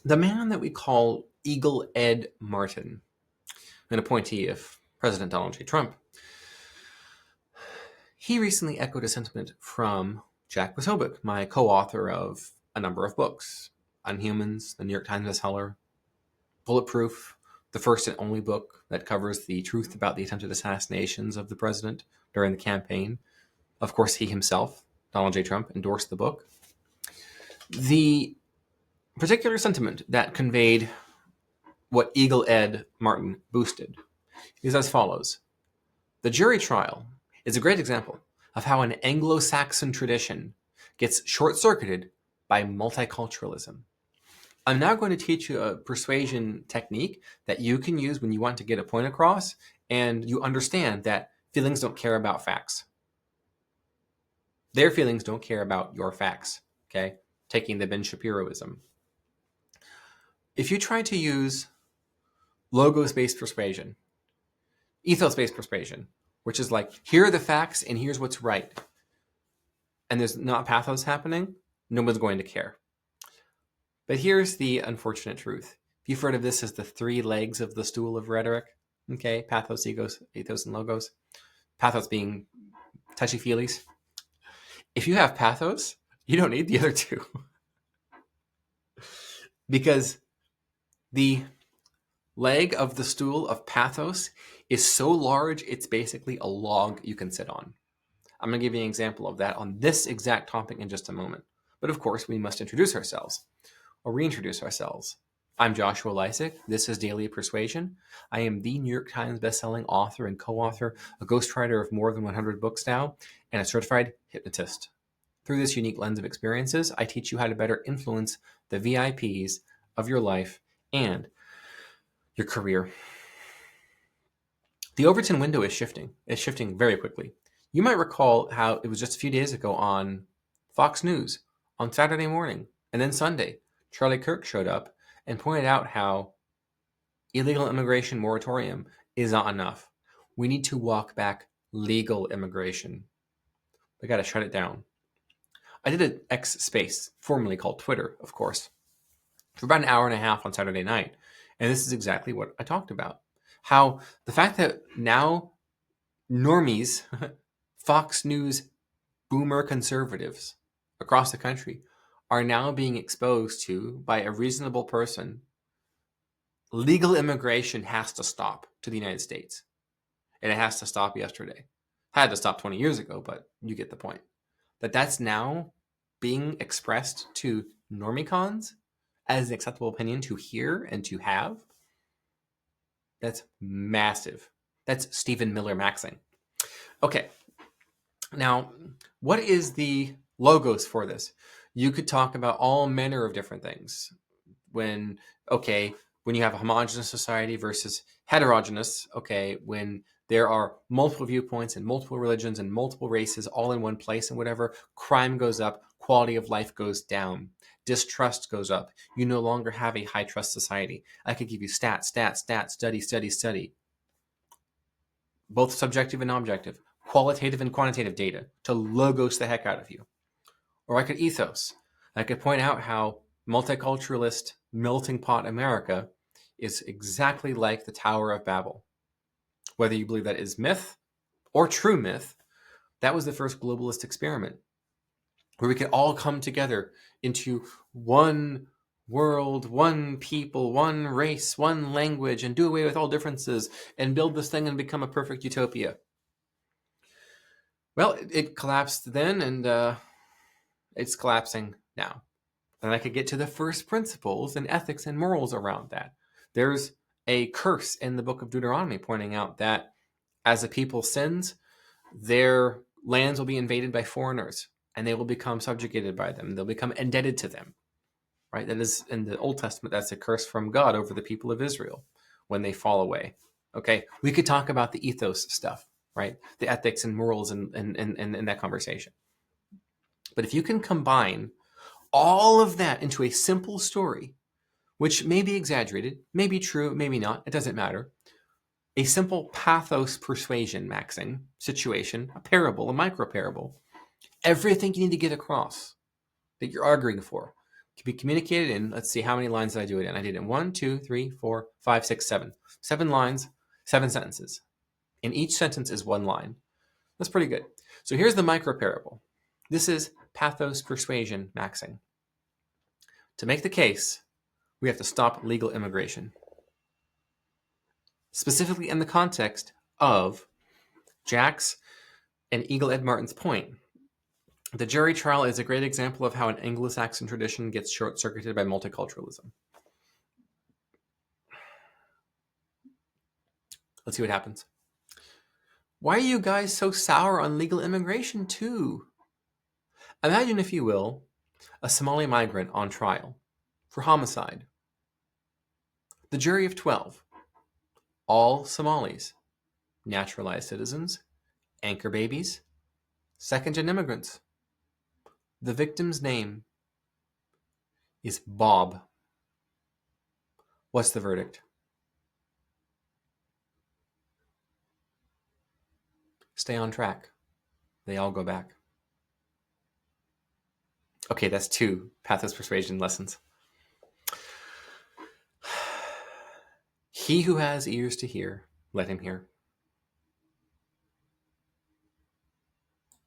The man that we call Eagle Ed Martin, an appointee of President Donald J. Trump, he recently echoed a sentiment from Jack Posobiec, my co-author of a number of books: Unhumans, the New York Times bestseller; Bulletproof, the first and only book that covers the truth about the attempted assassinations of the president during the campaign. Of course, he himself, Donald J. Trump, endorsed the book. The particular sentiment that conveyed what Eagle Ed Martin boosted is as follows. The jury trial is a great example of how an Anglo-Saxon tradition gets short-circuited by multiculturalism. I'm now going to teach you a persuasion technique that you can use when you want to get a point across and you understand that feelings don't care about facts. Their feelings don't care about your facts, okay? Taking the Ben Shapiroism. If you try to use logos-based persuasion, ethos-based persuasion, which is like, here are the facts and here's what's right, and there's not pathos happening, no one's going to care. But here's the unfortunate truth. If you've heard of this as the three legs of the stool of rhetoric, okay, pathos, ethos, and logos. Pathos being touchy-feelies. If you have pathos, you don't need the other two. Because the leg of the stool of pathos is so large, it's basically a log you can sit on. I'm going to give you an example of that on this exact topic in just a moment. But of course, we must introduce ourselves, or reintroduce ourselves. I'm Joshua Lisec. This is Daily Persuasion. I am the New York Times bestselling author and co-author, a ghostwriter of more than 100 books now, and a certified hypnotist. Through this unique lens of experiences, I teach you how to better influence the VIPs of your life and your career. The Overton window is shifting. It's shifting very quickly. You might recall how it was just a few days ago on Fox News on Saturday morning and then Sunday, Charlie Kirk showed up and pointed out how illegal immigration moratorium is not enough. We need to walk back legal immigration. We got to shut it down. I did an X space, formerly called Twitter, of course, for about an hour and a half on Saturday night. And this is exactly what I talked about. How the fact that now normies, Fox News boomer conservatives across the country are now being exposed to, by a reasonable person, legal immigration has to stop to the United States. And it has to stop yesterday. Had to stop 20 years ago, but you get the point. That's now being expressed to normicons as an acceptable opinion to hear and to have. That's massive. That's Stephen Miller Maxxing. Okay. Now, what is the logos for this? You could talk about all manner of different things. When you have a homogenous society versus heterogeneous, when there are multiple viewpoints and multiple religions and multiple races all in one place and whatever, crime goes up, quality of life goes down, distrust goes up. You no longer have a high trust society. I could give you stats, study. Both subjective and objective, qualitative and quantitative data to logos the heck out of you. Or I could ethos. I could point out how multiculturalist melting pot America is exactly like the Tower of Babel. Whether you believe that is myth or true myth, that was the first globalist experiment where we could all come together into one world, one people, one race, one language, and do away with all differences and build this thing and become a perfect utopia. Well, it collapsed then, and it's collapsing now. And I could get to the first principles and ethics and morals around that. There's a curse in the book of Deuteronomy pointing out that as a people sins, their lands will be invaded by foreigners and they will become subjugated by them. They'll become indebted to them, right? That is in the Old Testament. That's a curse from God over the people of Israel when they fall away. Okay, we could talk about the ethos stuff, right? The ethics and morals and that conversation. But if you can combine all of that into a simple story, which may be exaggerated, may be true, maybe not, it doesn't matter. A simple pathos persuasion maxing situation, a parable, a micro parable, everything you need to get across that you're arguing for Can be communicated in, let's see, how many lines did I do it in? I did it in 1, 2, 3, 4, 5, 6, 7. 7 lines, 7 sentences. And each sentence is 1 line. That's pretty good. So here's the micro parable. This is Pathos Persuasion Maxxing. To make the case, we have to stop legal immigration. Specifically in the context of Jack's and Eagle Ed Martin's point. The jury trial is a great example of how an Anglo-Saxon tradition gets short-circuited by multiculturalism. Let's see what happens. Why are you guys so sour on legal immigration too? Imagine, if you will, a Somali migrant on trial for homicide. The jury of 12, all Somalis, naturalized citizens, anchor babies, second-gen immigrants. The victim's name is Bob. What's the verdict? Stay on track. They all go back. Okay, that's 2 Pathos Persuasion lessons. He who has ears to hear, let him hear.